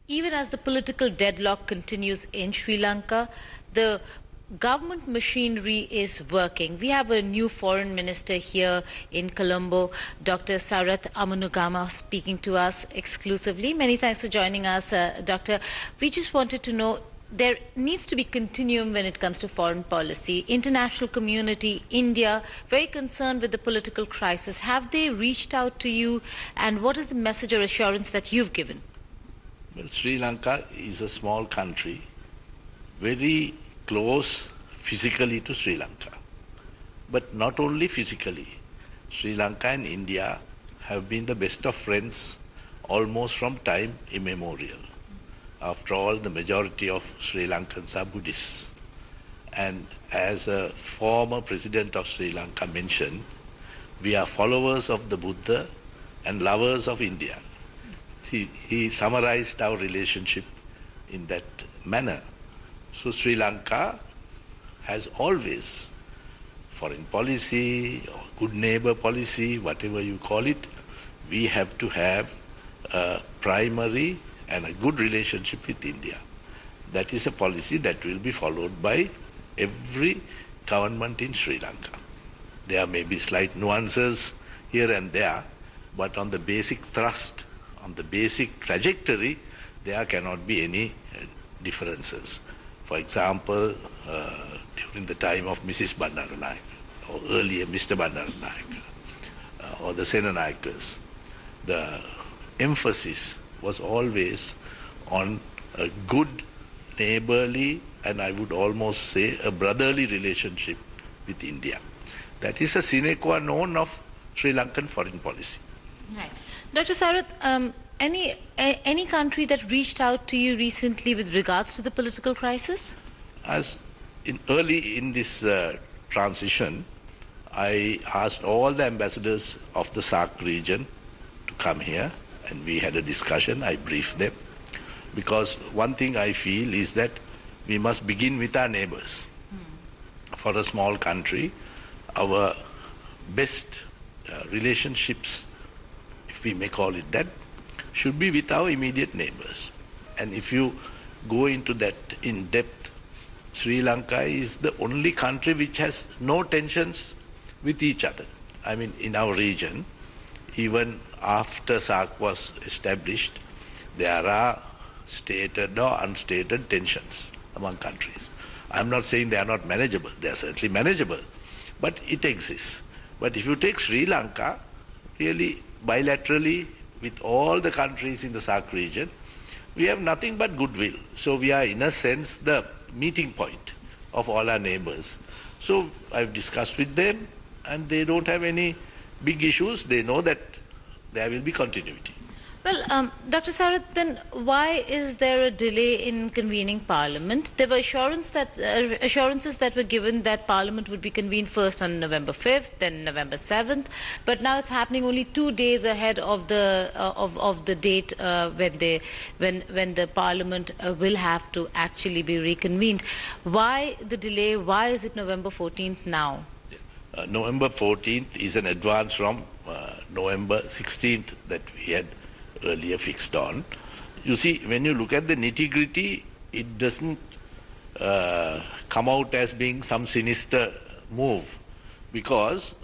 even as the political deadlock continues in Sri Lanka, the government machinery is working. We have a new foreign minister here in Colombo, Dr. Sarath Amunugama, speaking to us exclusively. Many thanks for joining us, Doctor. We just wanted to know, there needs to be continuum when it comes to foreign policy. International community, India, very concerned with the political crisis. Have they reached out to you, and what is the message or assurance that you've given? Well, Sri Lanka is a small country, very close physically to Sri Lanka. But not only physically, Sri Lanka and India have been the best of friends almost from time immemorial. After all, the majority of Sri Lankans are Buddhists. And as a former president of Sri Lanka mentioned, we are followers of the Buddha and lovers of India. He summarized our relationship in that manner. So Sri Lanka has always, foreign policy or good neighbor policy, whatever you call it, we have to have a primary and a good relationship with India. That is a policy that will be followed by every government in Sri Lanka. There may be slight nuances here and there, but on the basic thrust, on the basic trajectory, there cannot be any differences. For example, during the time of Mrs. Bandaranaike, or earlier Mr. Bandaranaike, or the Senanayakas, the emphasis was always on a good, neighborly, and I would almost say a brotherly relationship with India. That is a sine qua non of Sri Lankan foreign policy. Right. Dr. Sarath, any country that reached out to you recently with regards to the political crisis? As early in this transition, I asked all the ambassadors of the SAARC region to come here, and we had a discussion. I briefed them, because one thing I feel is that we must begin with our neighbors. For a small country, our best relationships, if we may call it that, should be with our immediate neighbors. And if you go into that in depth, Sri Lanka is the only country which has no tensions with each other. I mean, in our region, even after SAARC was established, there are stated or unstated tensions among countries. I'm not saying they are not manageable. They are certainly manageable, but it exists. But if you take Sri Lanka, really bilaterally with all the countries in the SAARC region, we have nothing but goodwill. So we are, in a sense, the meeting point of all our neighbors. So I've discussed with them, and they don't have any big issues. They know that there will be continuity. Well, Dr. Sarath, then why is there a delay in convening Parliament? There were assurances that were given that Parliament would be convened first on November 5th, then November 7th, but now it's happening only 2 days ahead of the date when the Parliament will have to actually be reconvened. Why the delay? Why is it November 14th now? November 14th is an advance from November 16th that we had earlier fixed on. You see, when you look at the nitty-gritty, it doesn't come out as being some sinister move, because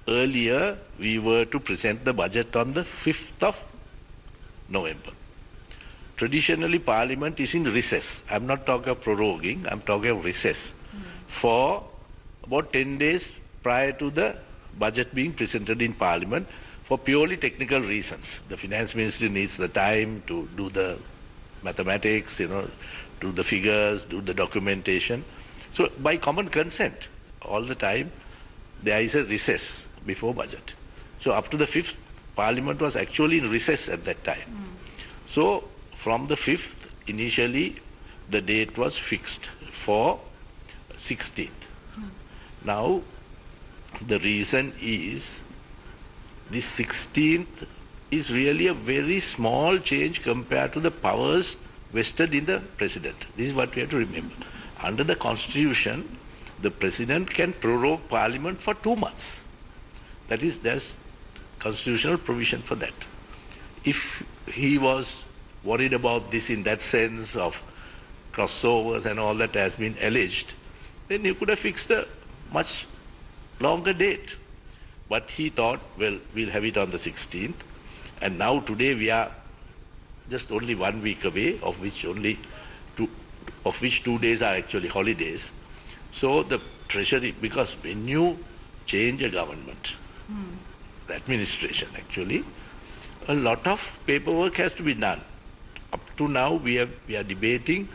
earlier we were to present the budget on the 5th of November. Traditionally, Parliament is in recess. I'm not talking of proroguing, I'm talking of recess for about 10 days prior to the budget being presented in Parliament, for purely technical reasons. The Finance Ministry needs the time to do the mathematics, do the figures, do the documentation. So by common consent, all the time, there is a recess before budget. So up to the 5th, Parliament was actually in recess at that time. So from the 5th, initially, the date was fixed for 16th. Now, the reason is, the 16th is really a very small change compared to the powers vested in the President. This is what we have to remember. Under the Constitution, the President can prorogue Parliament for 2 months. That is, there's constitutional provision for that. If he was worried about this in that sense of crossovers and all that has been alleged, then you could have fixed a much longer date. But he thought, well, we'll have it on the 16th. And now today we are just only 1 week away, of which 2 days are actually holidays. So the Treasury, because when you change a government, the administration actually, a lot of paperwork has to be done. Up to now we are debating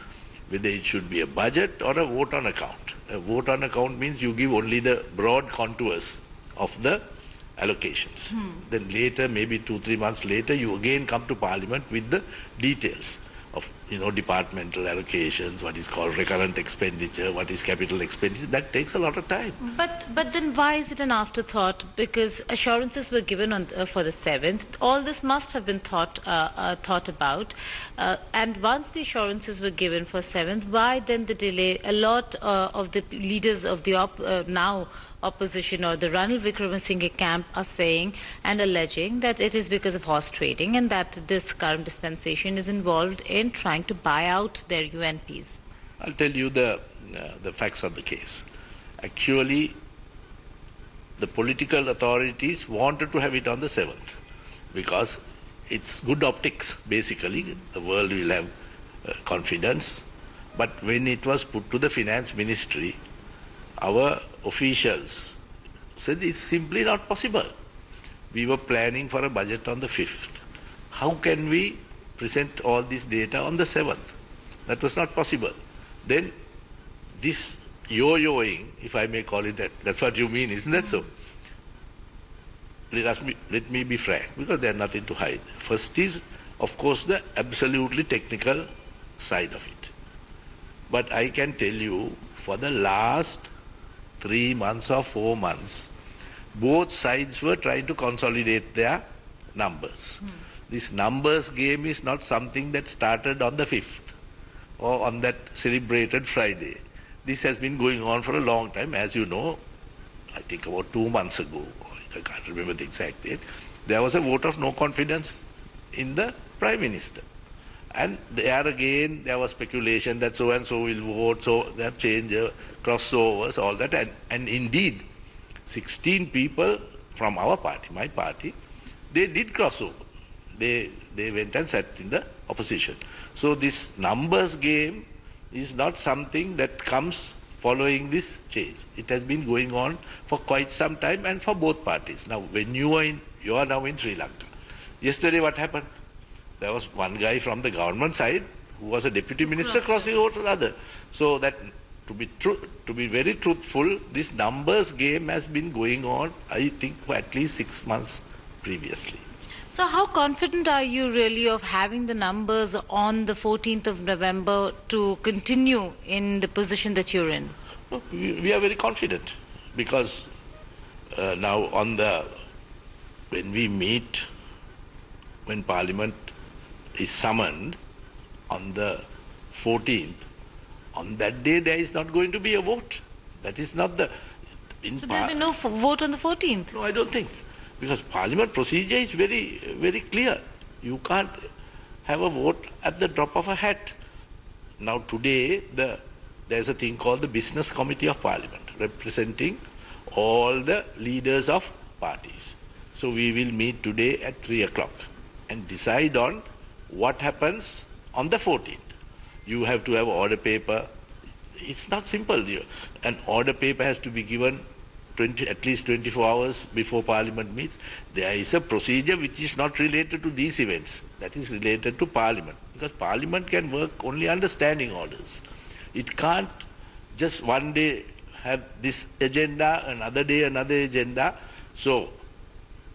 whether it should be a budget or a vote on account. A vote on account means you give only the broad contours of the allocations. Then later, maybe 2-3 months later, you again come to Parliament with the details of departmental allocations, what is called recurrent expenditure, what is capital expenditure. That takes a lot of time. But then why is it an afterthought? Because assurances were given for the 7th. All this must have been thought about. And once the assurances were given for 7th, why then the delay? A lot of the leaders of the now opposition or the Ranil Wickremesinghe camp are saying and alleging that it is because of horse trading and that this current dispensation is involved in trying to buy out their UNPs. I'll tell you the facts of the case. Actually, the political authorities wanted to have it on the 7th because it's good optics, basically. The world will have confidence. But when it was put to the finance ministry, our officials said it's simply not possible. We were planning for a budget on the 5th. How can we present all this data on the 7th? That was not possible. Then this yo-yoing, if I may call it that, that's what you mean, isn't that so? Let me be frank, because there's nothing to hide. First is, of course, the absolutely technical side of it. But I can tell you, for the last 3 months or 4 months, both sides were trying to consolidate their numbers. This numbers game is not something that started on the 5th or on that celebrated Friday. This has been going on for a long time. As you know, I think about 2 months ago, I can't remember the exact date, there was a vote of no confidence in the Prime Minister. And there again, there was speculation that so and so will vote, so that change, crossovers, all that. And indeed, 16 people from our party, my party, they did crossover. They went and sat in the opposition. So this numbers game is not something that comes following this change. It has been going on for quite some time and for both parties. Now, when you are now in Sri Lanka. Yesterday, what happened? There was one guy from the government side who was a deputy minister crossing over to the other. So that, to be very truthful, this numbers game has been going on, I think, for at least 6 months previously. So how confident are you really of having the numbers on the 14th of November to continue in the position that you're in? We are very confident because now when we meet, when Parliament is summoned on the 14th, on that day there is not going to be a vote. That is not the... So there will be no vote on the 14th? No, I don't think. Because Parliament procedure is very, very clear. You can't have a vote at the drop of a hat. Now today, there's a thing called the Business Committee of Parliament, representing all the leaders of parties. So we will meet today at 3 o'clock and decide on what happens on the 14th. You have to have order paper. It's not simple. An order paper has to be given at least 24 hours before Parliament meets. There is a procedure which is not related to these events. That is related to Parliament. Because Parliament can work only under standing orders. It can't just one day have this agenda, another day another agenda. So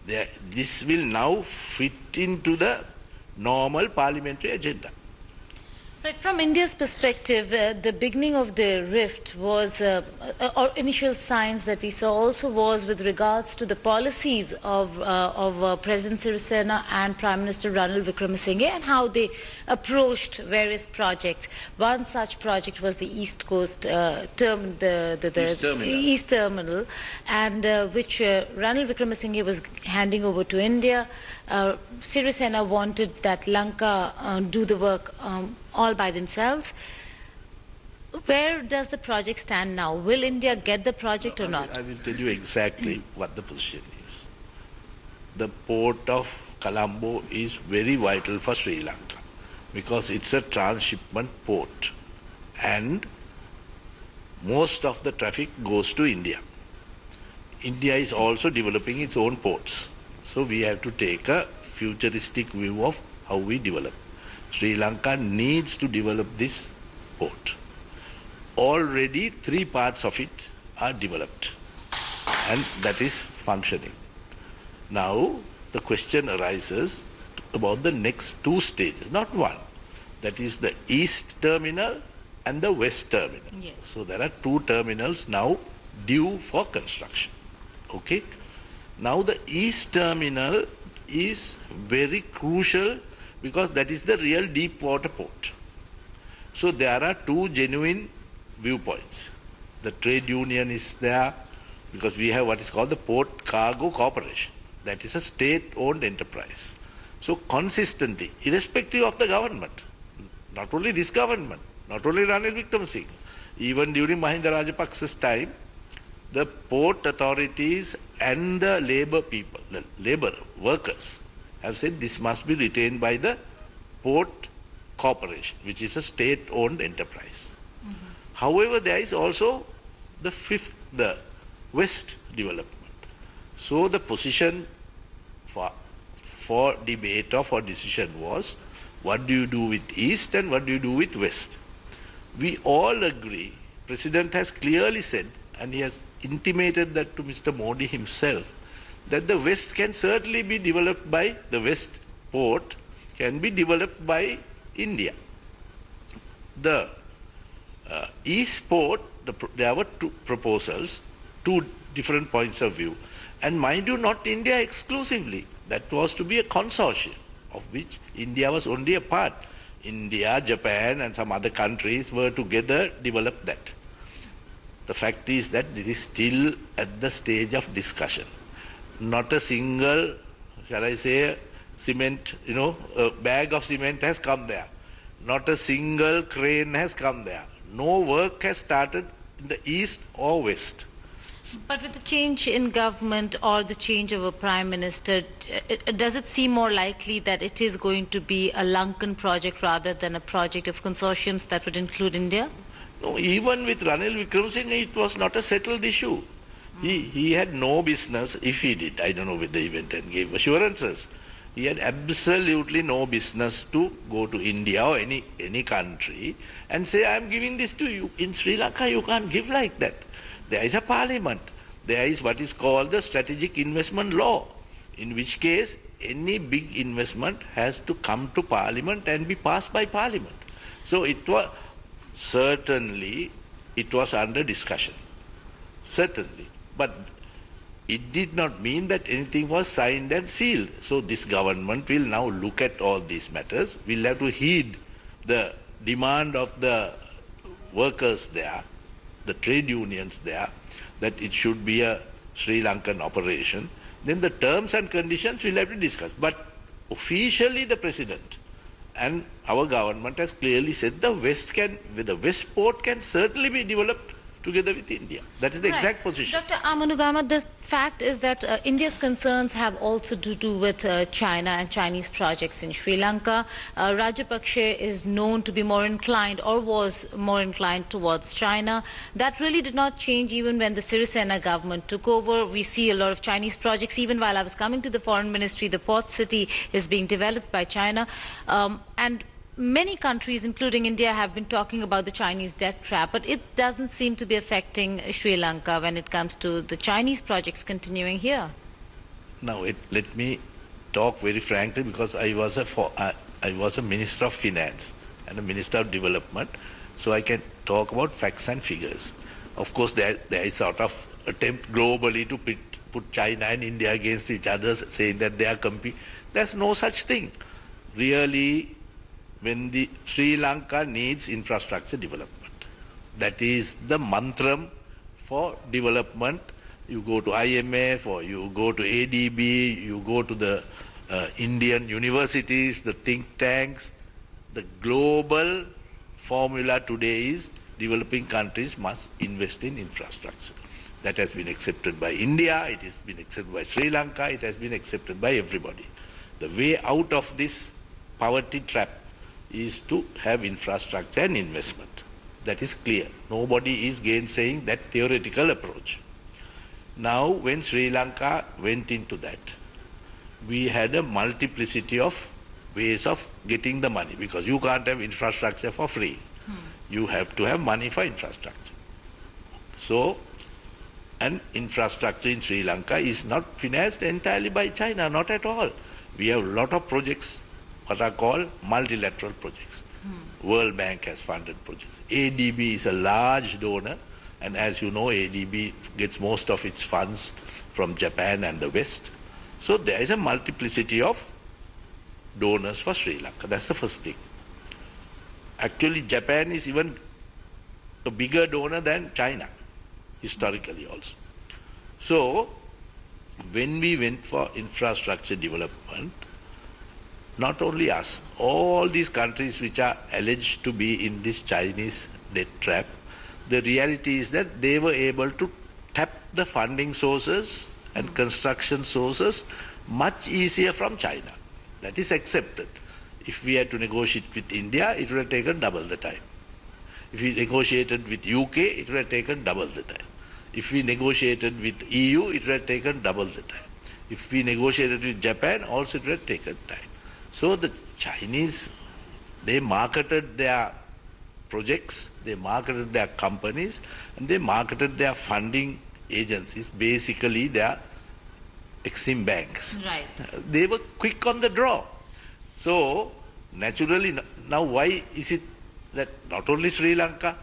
this will now fit into the normal parliamentary agenda. Right, from India's perspective, the beginning of the rift was, or initial signs that we saw also was with regards to the policies of President Sirisena and Prime Minister Ranil Wickremesinghe and how they approached various projects. One such project was the East Coast East Terminal, and which Ranil Wickremesinghe was handing over to India. Sirisena wanted that Lanka do the work all by themselves. Where does the project stand now? Will India get the project or not? I will tell you exactly what the position is. The port of Colombo is very vital for Sri Lanka because it's a transshipment port and most of the traffic goes to India. India is also developing its own ports. So we have to take a futuristic view of how we develop. Sri Lanka needs to develop this port. Already 3 parts of it are developed and that is functioning. Now the question arises about the next 2 stages, not one. That is the east terminal and the west terminal. Yes. So there are 2 terminals now due for construction. Okay. Now the east terminal is very crucial because that is the real deep water port. So there are 2 genuine viewpoints. The trade union is there because we have what is called the Port Cargo Corporation. That is a state-owned enterprise. So consistently, irrespective of the government, not only this government, not only Ranil Wickremesinghe, even during Mahinda Rajapaksa's time, the port authorities and the labor people, the labor workers, have said this must be retained by the Port Corporation, which is a state-owned enterprise. However, there is also the West development. So the position for debate or for decision was, what do you do with East and what do you do with West? We all agree, President has clearly said, and he has intimated that to Mr. Modi himself, that the West can certainly be developed by, the West port can be developed by India. The East port, there were 2 proposals, 2 different points of view. And mind you, not India exclusively. That was to be a consortium, of which India was only a part. India, Japan and some other countries were together develop that. The fact is that this is still at the stage of discussion. Not a single, shall I say, cement, a bag of cement has come there. Not a single crane has come there. No work has started in the east or west. But with the change in government or the change of a prime minister, does it seem more likely that it is going to be a Lankan project rather than a project of consortiums that would include India? No, even with Ranil Wickremesinghe, it was not a settled issue. He had no business, if he did, I don't know whether he went and gave assurances. He had absolutely no business to go to India or any country and say, I am giving this to you. In Sri Lanka, you can't give like that. There is a parliament. There is what is called the strategic investment law, in which case any big investment has to come to parliament and be passed by parliament. So it was certainly, it was under discussion. Certainly. But it did not mean that anything was signed and sealed. So this government will now look at all these matters. We'll have to heed the demand of the workers there, the trade unions there, that it should be a Sri Lankan operation. Then the terms and conditions we'll have to discuss. But officially the President and our government has clearly said the West port can certainly be developed together with India. That is the exact position. Dr. Amunugama, the fact is that India's concerns have also to do with China and Chinese projects in Sri Lanka. Rajapaksa is known to be more inclined or was more inclined towards China. That really did not change even when the Sirisena government took over. We see a lot of Chinese projects. Even while I was coming to the foreign ministry, the port city is being developed by China. And many countries, including India, have been talking about the Chinese debt trap, but it doesn't seem to be affecting Sri Lanka when it comes to the Chinese projects continuing here. Now, let me talk very frankly, because I was a Minister of Finance and a Minister of Development, so I can talk about facts and figures. Of course, there is sort of attempt globally to put China and India against each other, saying that they are competing. There's no such thing. Really, when the Sri Lanka needs infrastructure development, that is the mantram for development. You go to IMF or you go to ADB, you go to the Indian universities, the think tanks. The global formula today is developing countries must invest in infrastructure. That has been accepted by India, it has been accepted by Sri Lanka, it has been accepted by everybody. The way out of this poverty trap is to have infrastructure and investment. That is clear. Nobody is gainsaying that theoretical approach. Now, when Sri Lanka went into that, we had a multiplicity of ways of getting the money, because you can't have infrastructure for free. You have to have money for infrastructure. So, and infrastructure in Sri Lanka is not financed entirely by China, not at all. We have a lot of projects, what are called multilateral projects. World Bank has funded projects. ADB is a large donor, and as you know, ADB gets most of its funds from Japan and the West. So there is a multiplicity of donors for Sri Lanka. That's the first thing. Actually, Japan is even a bigger donor than China, historically also. So, when we went for infrastructure development, not only us, all these countries which are alleged to be in this Chinese debt trap, the reality is that they were able to tap the funding sources and construction sources much easier from China. That is accepted. If we had to negotiate with India, it would have taken double the time. If we negotiated with UK, it would have taken double the time. If we negotiated with EU, it would have taken double the time. If we negotiated with Japan, also it would have taken time. So the Chinese, they marketed their projects, they marketed their companies, and they marketed their funding agencies, basically their Exim banks. Right. They were quick on the draw. So, naturally, now why is it that not only Sri Lanka,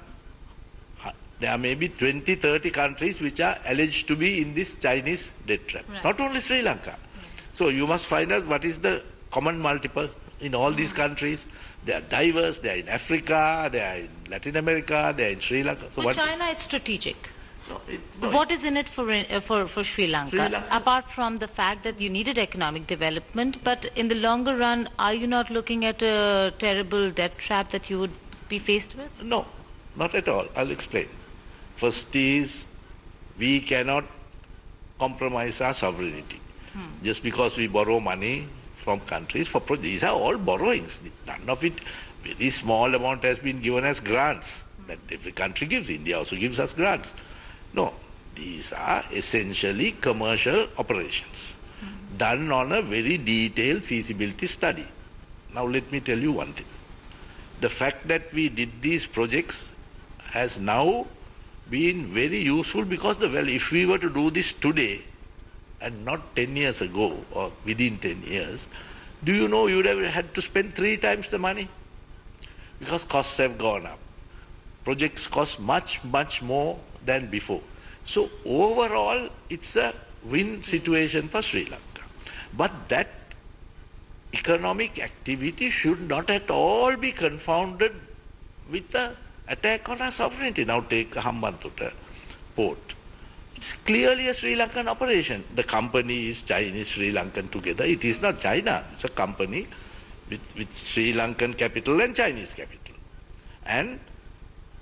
there are maybe 20, 30 countries which are alleged to be in this Chinese debt trap. Right. Not only Sri Lanka. Right. So you must find out what is the common multiple in all these countries. They are diverse, they are in Africa, they are in Latin America, they are in Sri Lanka. So for China, it's strategic. No, what is in it for Sri Lanka? Apart from the fact that you needed economic development, but in the longer run, are you not looking at a terrible debt trap that you would be faced with? No, not at all. I'll explain. First is, we cannot compromise our sovereignty. Just because we borrow money from countries for projects, these are all borrowings. None of it, very small amount has been given as grants that every country gives. India also gives us grants. No, these are essentially commercial operations done on a very detailed feasibility study. Now let me tell you one thing. The fact that we did these projects has now been very useful, because if we were to do this today and not 10 years ago or within 10 years, do you know you would have had to spend 3 times the money? Because costs have gone up. Projects cost much, much more than before. So overall, it's a win situation for Sri Lanka. But that economic activity should not at all be confounded with the attack on our sovereignty. Now take the Hambantota port. It's clearly a Sri Lankan operation. The company is Chinese, Sri Lankan together. It is not China. It's a company with Sri Lankan capital and Chinese capital. And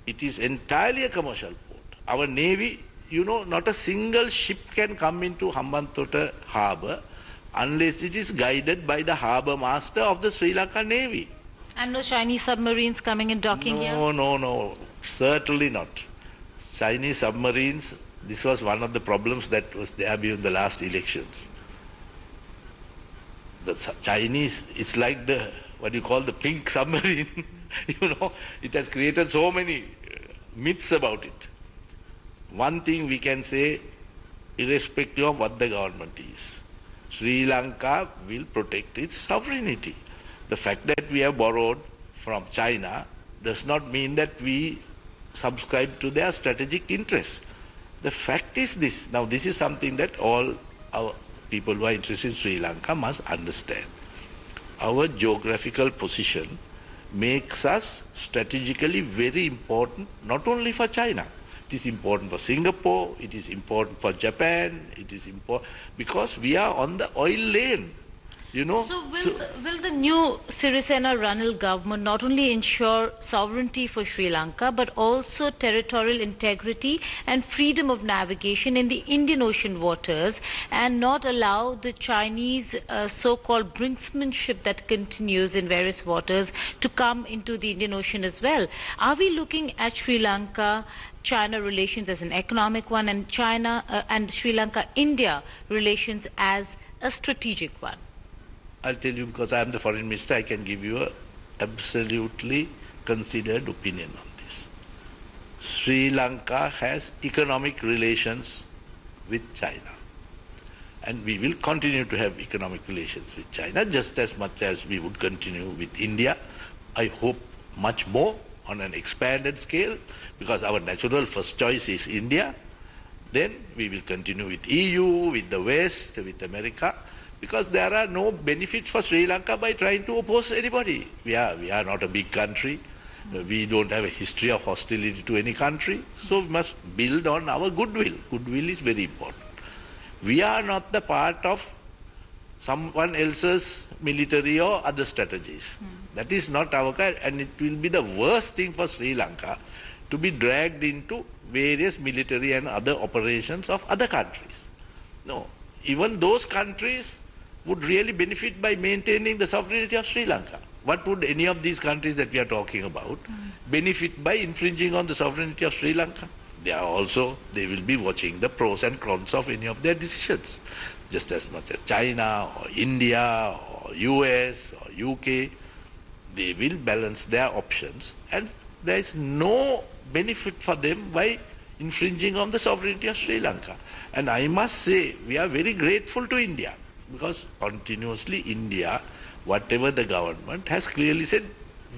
it is entirely a commercial port. Our navy, you know, not a single ship can come into Hambantota harbour unless it is guided by the harbour master of the Sri Lankan Navy. And no Chinese submarines coming and docking here? No, certainly not. Chinese submarines, this was one of the problems that was there during the last elections. The Chinese, it's like the, what you call the pink submarine. You know, it has created so many myths about it. One thing we can say, irrespective of what the government is, Sri Lanka will protect its sovereignty. The fact that we have borrowed from China does not mean that we subscribe to their strategic interests. The fact is this. Now, this is something that all our people who are interested in Sri Lanka must understand. Our geographical position makes us strategically very important, not only for China. It is important for Singapore, it is important for Japan, it is important because we are on the oil lane. Will the new Sirisena-Ranil government not only ensure sovereignty for Sri Lanka, but also territorial integrity and freedom of navigation in the Indian Ocean waters, and not allow the Chinese so-called brinksmanship that continues in various waters to come into the Indian Ocean as well? Are we looking at Sri Lanka-China relations as an economic one, and China and Sri Lanka-India relations as a strategic one? I'll tell you, because I am the foreign minister, I can give you an absolutely considered opinion on this. Sri Lanka has economic relations with China. And we will continue to have economic relations with China just as much as we would continue with India. I hope much more on an expanded scale, because our natural first choice is India. Then we will continue with EU, with the West, with America, because there are no benefits for Sri Lanka by trying to oppose anybody. We are not a big country. We don't have a history of hostility to any country. So we must build on our goodwill. Goodwill is very important. We are not the part of someone else's military or other strategies. That is not our kind, and it will be the worst thing for Sri Lanka to be dragged into various military and other operations of other countries. No, even those countries would really benefit by maintaining the sovereignty of Sri Lanka. What would any of these countries that we are talking about benefit by infringing on the sovereignty of Sri Lanka? They will be watching the pros and cons of any of their decisions, just as much as China or India or US or UK. They will balance their options, and there is no benefit for them by infringing on the sovereignty of Sri Lanka. And I must say, we are very grateful to India, because continuously India, whatever the government, has clearly said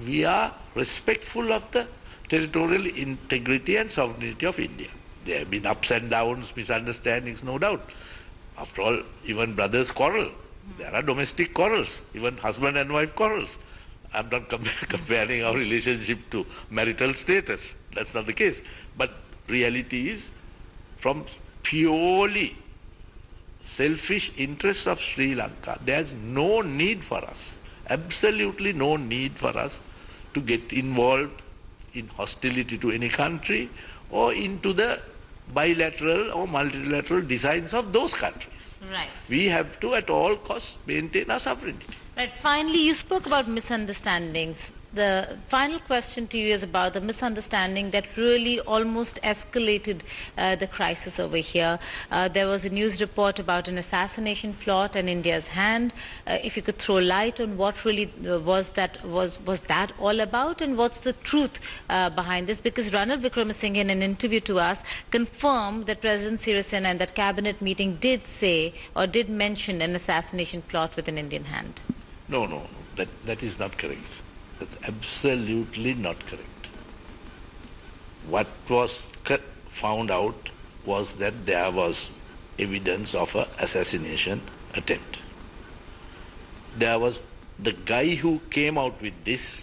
we are respectful of the territorial integrity and sovereignty of India. There have been ups and downs, misunderstandings, no doubt. After all, even brothers quarrel. There are domestic quarrels, even husband and wife quarrels. I'm not comparing our relationship to marital status. That's not the case. But reality is, from purely selfish interests of Sri Lanka, there's no need for us, absolutely no need for us to get involved in hostility to any country or into the bilateral or multilateral designs of those countries. Right. We have to at all costs maintain our sovereignty. Right. Finally, you spoke about misunderstandings. The final question to you is about the misunderstanding that really almost escalated the crisis over here. There was a news report about an assassination plot in India's hand. If you could throw light on what really was that all about, and what's the truth behind this? Because Ranil Wickremesinghe, in an interview to us, confirmed that President Sirisena in that cabinet meeting did say or did mention an assassination plot with an Indian hand. No, that is not correct. That's absolutely not correct. What was found out was that there was evidence of an assassination attempt. There was the guy who came out with this.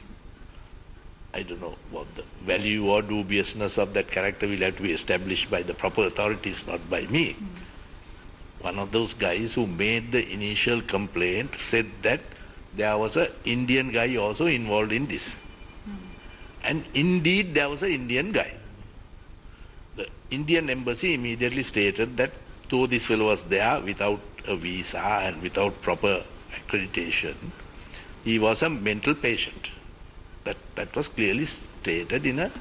I don't know what the value or dubiousness of that character will have to be established by the proper authorities, not by me. One of those guys who made the initial complaint said that there was an Indian guy also involved in this. And indeed there was an Indian guy. The Indian embassy immediately stated that though this fellow was there without a visa and without proper accreditation, he was a mental patient. That was clearly stated in an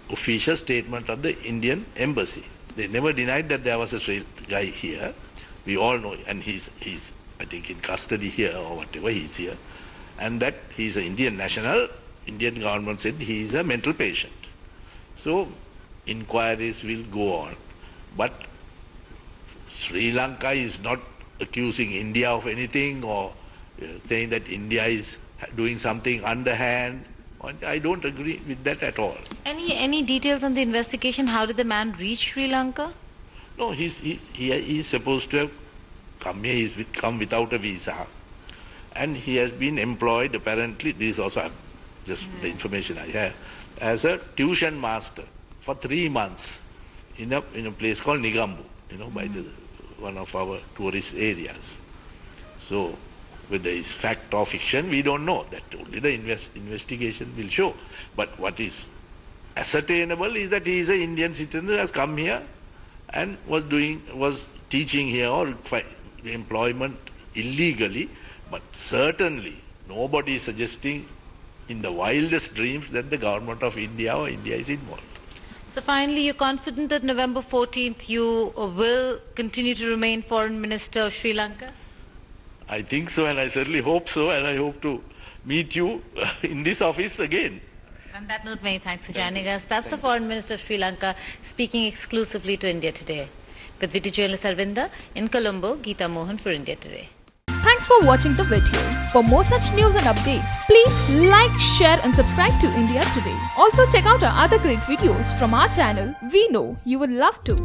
official statement of the Indian embassy. They never denied that there was a guy here. We all know, and he's I think in custody here or whatever, he's here, and that he's an Indian national. Indian government said he is a mental patient. So inquiries will go on, but Sri Lanka is not accusing India of anything or saying that India is doing something underhand. I don't agree with that at all. Any details on the investigation? How did the man reach Sri Lanka? No, he's supposed to have come here. He's come without a visa, and he has been employed, apparently, this is also just the information I have, as a tuition master for 3 months in a place called Nigambu, by one of our tourist areas. So Whether it's fact or fiction, we don't know. That only the investigation will show. But what is ascertainable is that he is an Indian citizen who has come here and was teaching here or employment illegally. But certainly nobody is suggesting in the wildest dreams that the government of India or India is involved. So finally, you're confident that November 14th you will continue to remain Foreign Minister of Sri Lanka? I think so, and I certainly hope so, and I hope to meet you in this office again. On that note, many thanks for joining us. That's the Foreign Minister of Sri Lanka speaking exclusively to India Today. With video journalist Arvinda in Colombo, Geeta Mohan for India Today. Thanks for watching the video. For more such news and updates, please like, share and subscribe to India Today. Also check out our other great videos from our channel. We know you will love to.